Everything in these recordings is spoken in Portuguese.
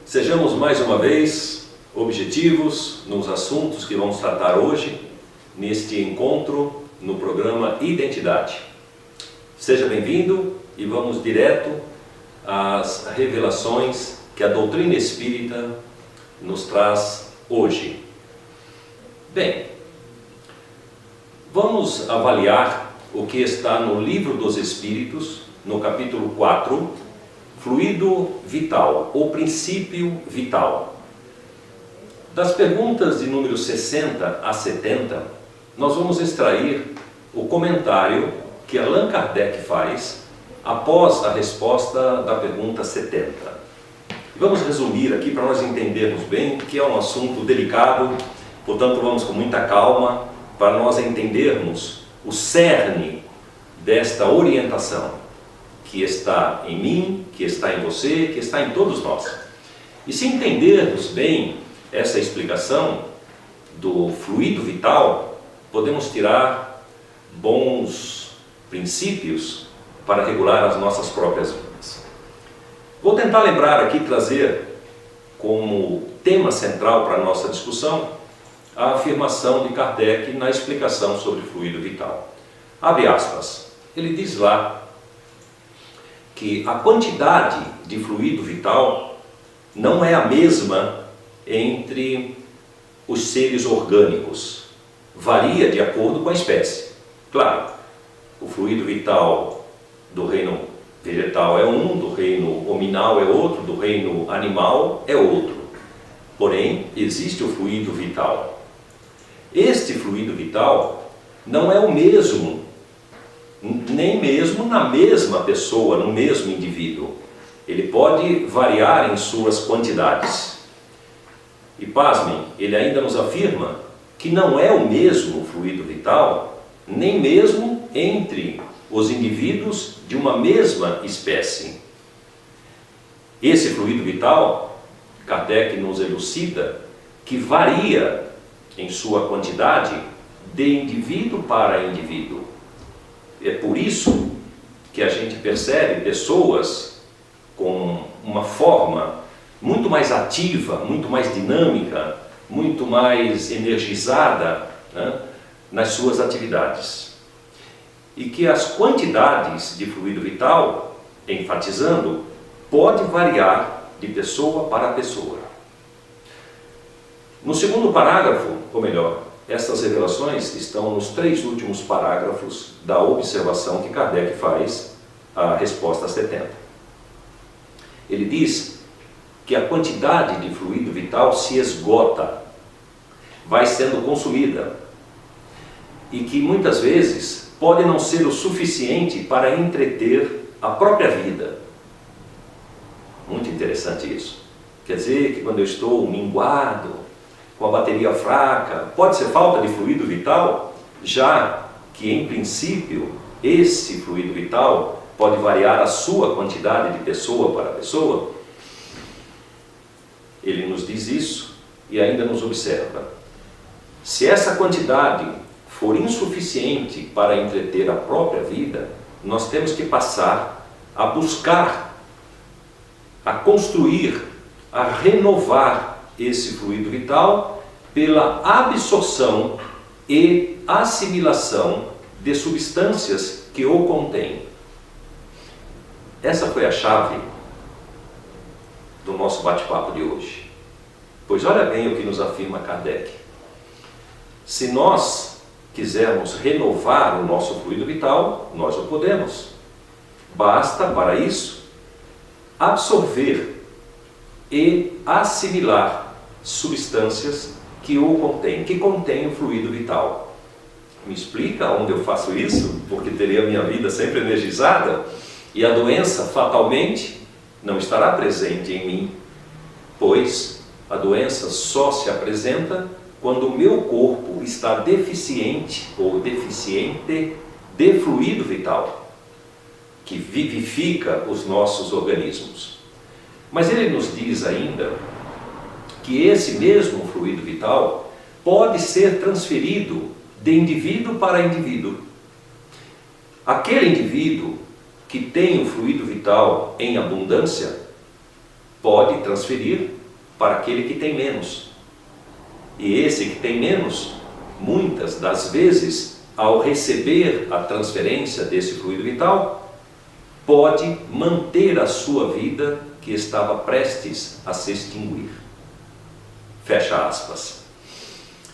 Sejamos mais uma vez objetivos nos assuntos que vamos tratar hoje, neste encontro no programa Identidade. Seja bem-vindo e vamos direto às revelações que a doutrina espírita nos traz hoje. Bem, vamos avaliar o que está no Livro dos Espíritos, no capítulo 4, Fluido Vital, ou Princípio Vital. Das perguntas de número 60 a 70, nós vamos extrair o comentário que Allan Kardec faz após a resposta da pergunta 70. Vamos resumir aqui para nós entendermos bem que é um assunto delicado, portanto vamos com muita calma para nós entendermos o cerne desta orientação que está em mim, que está em você, que está em todos nós. E se entendermos bem essa explicação do fluido vital, podemos tirar bons princípios para regular as nossas próprias vidas. Vou tentar lembrar aqui, trazer como tema central para a nossa discussão a afirmação de Kardec na explicação sobre fluido vital. Abre aspas. Ele diz lá que a quantidade de fluido vital não é a mesma entre os seres orgânicos. Varia de acordo com a espécie. Claro, o fluido vital do reino vegetal é um, do reino hominal é outro, do reino animal é outro. Porém, existe o fluido vital. Este fluido vital não é o mesmo, nem mesmo na mesma pessoa, no mesmo indivíduo. Ele pode variar em suas quantidades. E pasmem, ele ainda nos afirma que não é o mesmo fluido vital, nem mesmo entre os indivíduos de uma mesma espécie. Esse fluido vital, Kardec nos elucida que varia em sua quantidade de indivíduo para indivíduo. É por isso que a gente percebe pessoas com uma forma muito mais ativa, muito mais dinâmica, muito mais energizada, né, nas suas atividades. E que as quantidades de fluido vital, enfatizando, pode variar de pessoa para pessoa. No segundo parágrafo, ou melhor, estas revelações estão nos 3 últimos parágrafos da observação que Kardec faz à resposta 70. Ele diz que a quantidade de fluido vital se esgota, vai sendo consumida, e que muitas vezes pode não ser o suficiente para entreter a própria vida. Muito interessante isso. Quer dizer que quando eu estou minguado, com a bateria fraca, pode ser falta de fluido vital, já que em princípio esse fluido vital pode variar a sua quantidade de pessoa para pessoa. Ele nos diz isso e ainda nos observa. Se essa quantidade for insuficiente para entreter a própria vida, nós temos que passar a buscar, a construir, a renovar esse fluido vital pela absorção e assimilação de substâncias que o contêm. Essa foi a chave do nosso bate-papo de hoje. Pois olha bem o que nos afirma Kardec. Se nós quisermos renovar o nosso fluido vital, nós o podemos. Basta, para isso, absorver e assimilar substâncias que o contêm, que contêm o fluido vital. Me explica onde eu faço isso? Porque teria a minha vida sempre energizada e a doença fatalmente não estará presente em mim, pois a doença só se apresenta quando o meu corpo está deficiente ou deficiente de fluido vital, que vivifica os nossos organismos. Mas ele nos diz ainda que esse mesmo fluido vital pode ser transferido de indivíduo para indivíduo. Aquele indivíduo que tem o fluido vital em abundância pode transferir para aquele que tem menos. E esse que tem menos, muitas das vezes, ao receber a transferência desse fluido vital, pode manter a sua vida que estava prestes a se extinguir. Fecha aspas.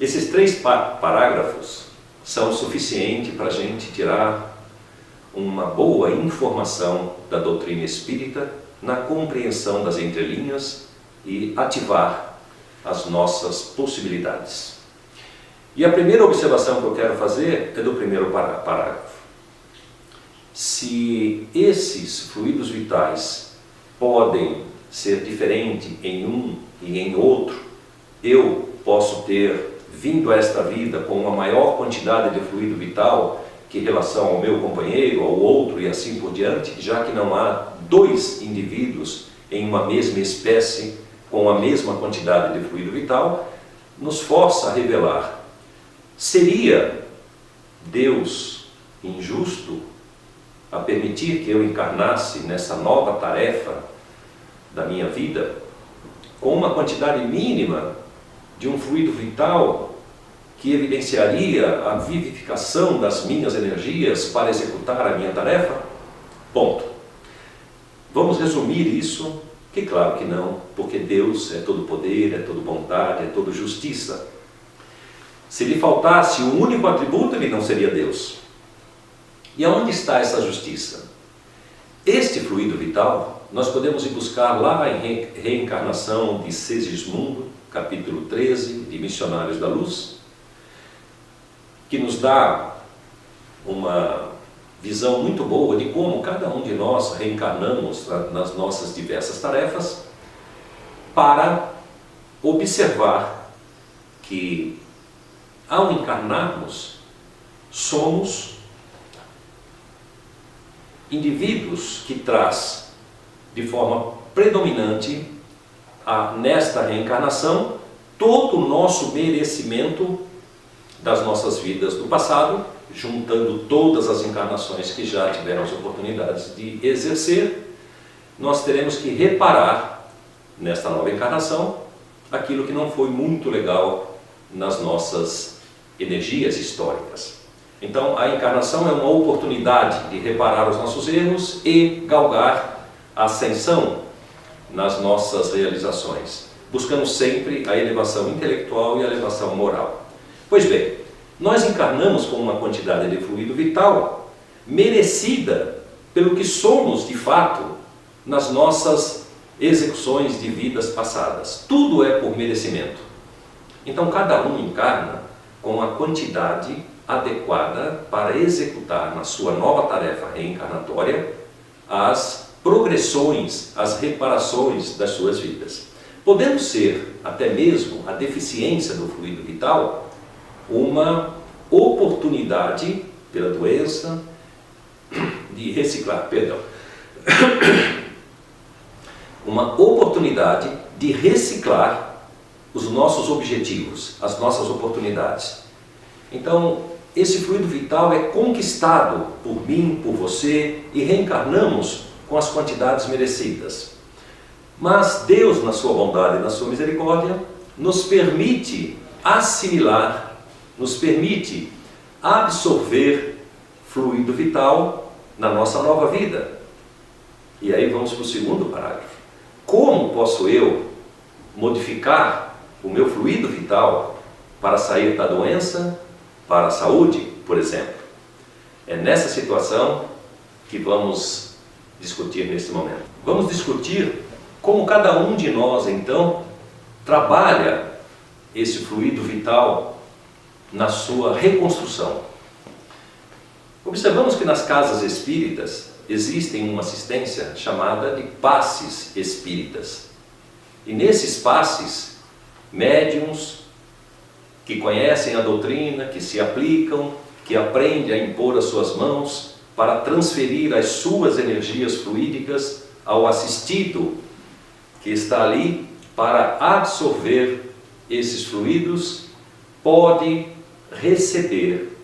Esses 3 parágrafos são suficientes para a gente tirar uma boa informação da doutrina espírita na compreensão das entrelinhas e ativar as nossas possibilidades. E a primeira observação que eu quero fazer é do primeiro parágrafo. Se esses fluidos vitais podem ser diferentes em um e em outro, eu posso ter vindo a esta vida com uma maior quantidade de fluido vital que em relação ao meu companheiro, ao outro e assim por diante, já que não há 2 indivíduos em uma mesma espécie com a mesma quantidade de fluido vital, nos força a revelar: seria Deus injusto a permitir que eu encarnasse nessa nova tarefa da minha vida com uma quantidade mínima de um fluido vital que evidenciaria a vivificação das minhas energias para executar a minha tarefa? Ponto. Vamos resumir isso? Que claro que não, porque Deus é todo poder, é todo bondade, é todo justiça. Se lhe faltasse um único atributo, ele não seria Deus. E aonde está essa justiça? Este fluido vital, nós podemos ir buscar lá em Reencarnação de Segismundo, capítulo 13, de Missionários da Luz, que nos dá uma visão muito boa de como cada um de nós reencarnamos nas nossas diversas tarefas, para observar que, ao encarnarmos, somos indivíduos que traz de forma predominante nesta reencarnação todo o nosso merecimento das nossas vidas do passado, juntando todas as encarnações que já tiveram as oportunidades de exercer. Nós teremos que reparar nesta nova encarnação aquilo que não foi muito legal nas nossas energias históricas. Então a encarnação é uma oportunidade de reparar os nossos erros e galgar a ascensão nas nossas realizações, buscando sempre a elevação intelectual e a elevação moral. Pois bem, nós encarnamos com uma quantidade de fluido vital merecida pelo que somos de fato nas nossas execuções de vidas passadas. Tudo é por merecimento. Então cada um encarna com a quantidade adequada para executar na sua nova tarefa reencarnatória as progressões, as reparações das suas vidas. Podendo ser até mesmo a deficiência do fluido vital uma oportunidade pela doença de reciclar, uma oportunidade de reciclar os nossos objetivos, as nossas oportunidades. Então, esse fluido vital é conquistado por mim, por você, e reencarnamos com as quantidades merecidas. Mas Deus, na sua bondade e na sua misericórdia, nos permite assimilar, nos permite absorver fluido vital na nossa nova vida. E aí vamos para o segundo parágrafo. Como posso eu modificar o meu fluido vital para sair da doença para a saúde, por exemplo? É nessa situação que vamos discutir neste momento. Vamos discutir como cada um de nós, então, trabalha esse fluido vital na sua reconstrução. Observamos que nas casas espíritas existem uma assistência chamada de passes espíritas. E nesses passes, médiuns que conhecem a doutrina, que se aplicam, que aprendem a impor as suas mãos para transferir as suas energias fluídicas ao assistido que está ali para absorver esses fluidos, pode receber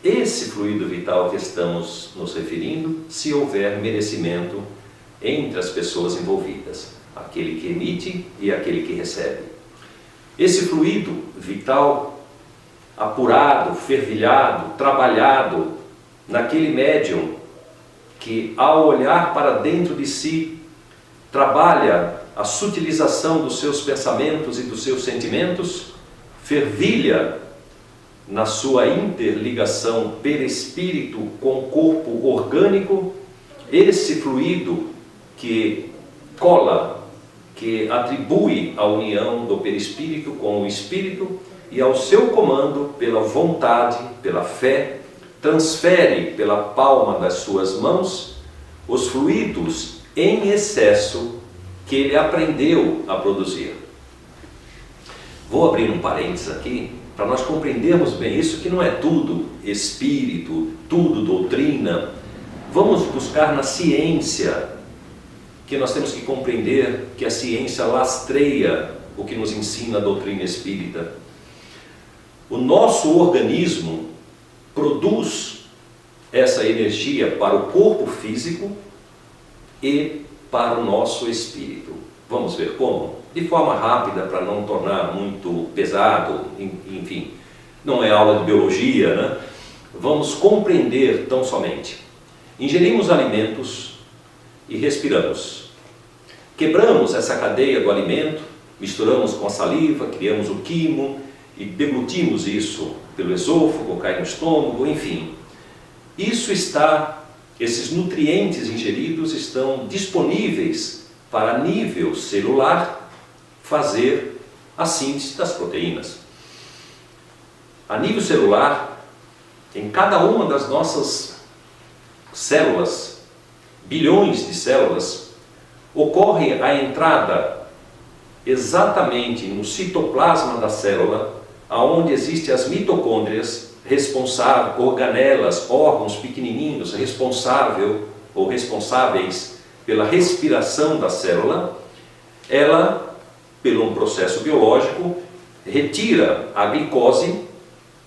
esse fluido vital que estamos nos referindo, se houver merecimento entre as pessoas envolvidas. aquele que emite e aquele que recebe. Esse fluido vital, apurado, fervilhado, trabalhado naquele médium que, ao olhar para dentro de si, trabalha a sutilização dos seus pensamentos e dos seus sentimentos, fervilha na sua interligação perispírito com o corpo orgânico, esse fluido que cola, que atribui a união do perispírito com o espírito e ao seu comando, pela vontade, pela fé, transfere pela palma das suas mãos os fluidos em excesso que ele aprendeu a produzir. Vou abrir um parênteses aqui, para nós compreendermos bem isso, que não é tudo espírito, tudo doutrina. Vamos buscar na ciência, que nós temos que compreender que a ciência lastreia o que nos ensina a doutrina espírita. O nosso organismo produz essa energia para o corpo físico e para o nosso espírito. Vamos ver como? De forma rápida, para não tornar muito pesado, enfim, não é aula de biologia, né? Vamos compreender tão somente. Ingerimos alimentos e respiramos. Quebramos essa cadeia do alimento, misturamos com a saliva, criamos o quimo e deglutimos isso pelo esôfago, cai no estômago, enfim. Esses nutrientes ingeridos estão disponíveis para nível celular fazer a síntese das proteínas. A nível celular, em cada uma das nossas células, bilhões de células, ocorre a entrada exatamente no citoplasma da célula, aonde existem as mitocôndrias, organelas, órgãos pequenininhos, responsáveis pela respiração da célula. Ela, pelo um processo biológico, retira a glicose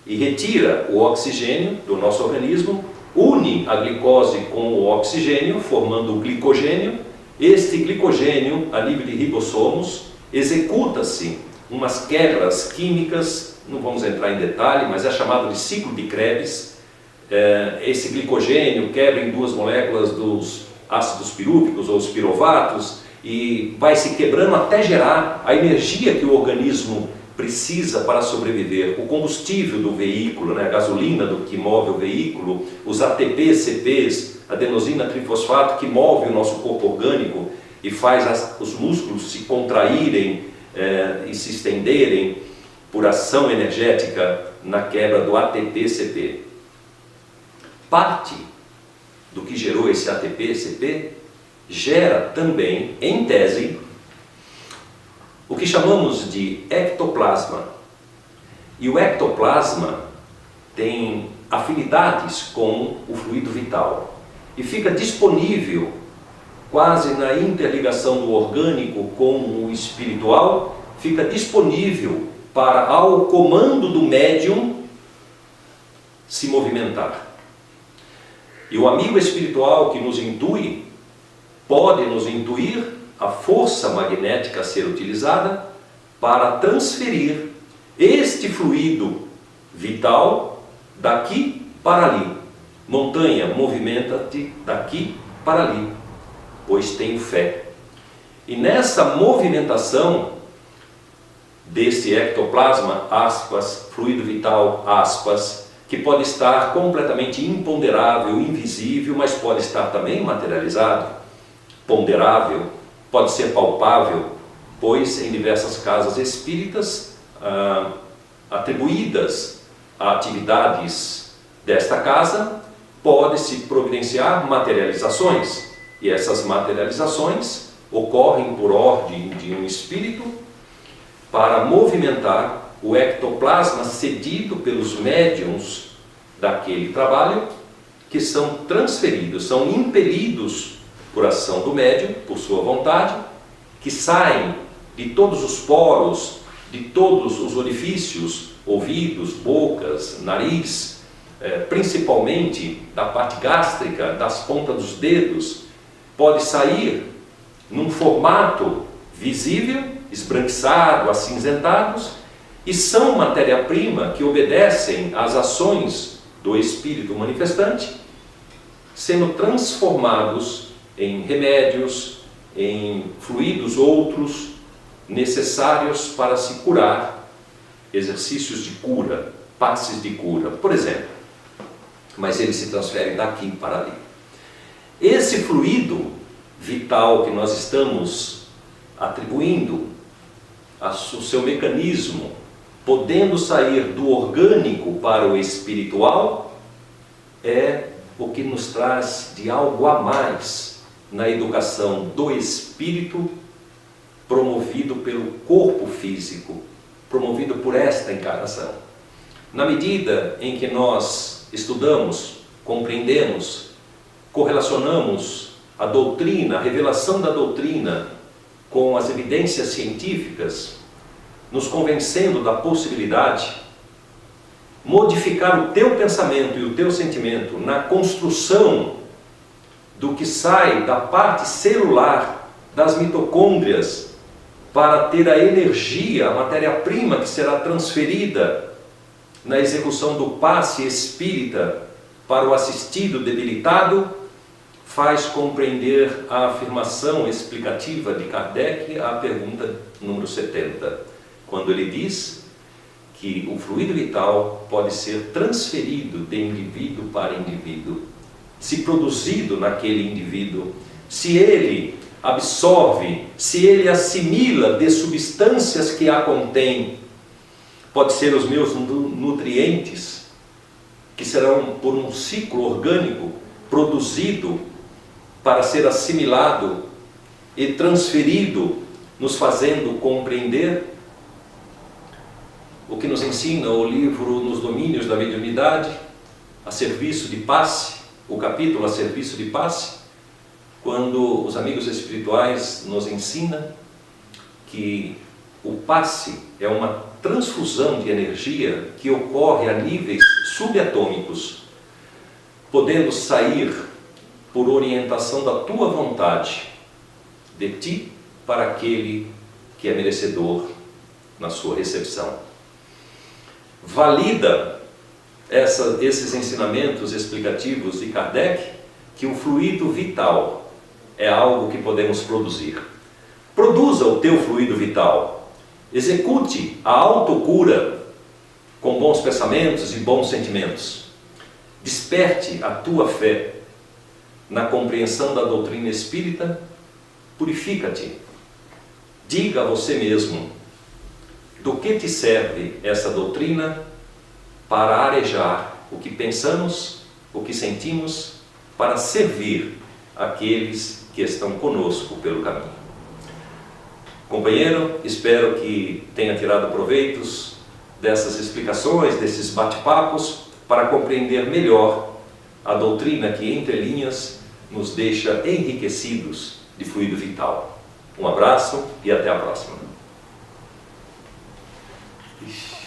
e retira o oxigênio do nosso organismo, une a glicose com o oxigênio, formando o glicogênio. Este glicogênio, a nível de ribossomos, executa-se umas quebras químicas, não vamos entrar em detalhe, mas é chamado de ciclo de Krebs. Esse glicogênio quebra em duas moléculas dos ácidos pirúvicos ou os piruvatos e vai se quebrando até gerar a energia que o organismo precisa para sobreviver, o combustível do veículo, né? A gasolina que move o veículo, os ATP, CPs, adenosina trifosfato, que move o nosso corpo orgânico e faz os músculos se contraírem e se estenderem por ação energética na quebra do ATP-CP. Parte do que gerou esse ATP-CP gera também, em tese, o que chamamos de ectoplasma. E o ectoplasma tem afinidades com o fluido vital e fica disponível quase na interligação do orgânico com o espiritual, fica disponível para, ao comando do médium, se movimentar. E o amigo espiritual que nos intui, pode nos intuir a força magnética a ser utilizada para transferir este fluido vital daqui para ali. Montanha, movimenta-te daqui para ali, pois tenho fé. E nessa movimentação desse ectoplasma, aspas, fluido vital, aspas, que pode estar completamente imponderável, invisível, mas pode estar também materializado, ponderável, pode ser palpável, pois em diversas casas espíritas atribuídas a atividades desta casa, pode-se providenciar materializações, e essas materializações ocorrem por ordem de um espírito para movimentar o ectoplasma cedido pelos médiuns daquele trabalho, que são transferidos, são impelidos por ação do médium, por sua vontade, que saem de todos os poros, de todos os orifícios, ouvidos, bocas, nariz, principalmente da parte gástrica, das pontas dos dedos, pode sair num formato visível, esbranquiçado, acinzentados, e são matéria-prima que obedecem às ações do Espírito manifestante, sendo transformados em remédios, em fluidos outros necessários para se curar, exercícios de cura, passes de cura, por exemplo. Mas eles se transferem daqui para ali. Esse fluido vital que nós estamos atribuindo o seu mecanismo, podendo sair do orgânico para o espiritual, é o que nos traz de algo a mais na educação do espírito, promovido pelo corpo físico, promovido por esta encarnação. Na medida em que nós estudamos, compreendemos, correlacionamos a doutrina, a revelação da doutrina com as evidências científicas, nos convencendo da possibilidade, modificar o teu pensamento e o teu sentimento na construção do que sai da parte celular das mitocôndrias para ter a energia, a matéria-prima que será transferida na execução do passe espírita para o assistido debilitado, faz compreender a afirmação explicativa de Kardec à pergunta número 70. Quando ele diz que o fluido vital pode ser transferido de indivíduo para indivíduo, se produzido naquele indivíduo, se ele absorve, se ele assimila de substâncias que a contém, pode ser os meus nutrientes, que serão por um ciclo orgânico produzido para ser assimilado e transferido, nos fazendo compreender o que nos ensina o livro Nos Domínios da Mediunidade, a serviço de passe, o capítulo a serviço de passe, quando os amigos espirituais nos ensinam que o passe é uma transfusão de energia que ocorre a níveis subatômicos, podendo sair por orientação da tua vontade, de ti para aquele que é merecedor na sua recepção. Valida esses ensinamentos explicativos de Kardec que o fluido vital é algo que podemos produzir. Produza o teu fluido vital, execute a autocura com bons pensamentos e bons sentimentos. Desperte a tua fé na compreensão da doutrina espírita, purifica-te. Diga a você mesmo do que te serve essa doutrina para arejar o que pensamos, o que sentimos, para servir aqueles que estão conosco pelo caminho. Companheiro, espero que tenha tirado proveitos dessas explicações, desses bate-papos, para compreender melhor a doutrina que, entre linhas, nos deixa enriquecidos de fluido vital. Um abraço e até a próxima. Ixi.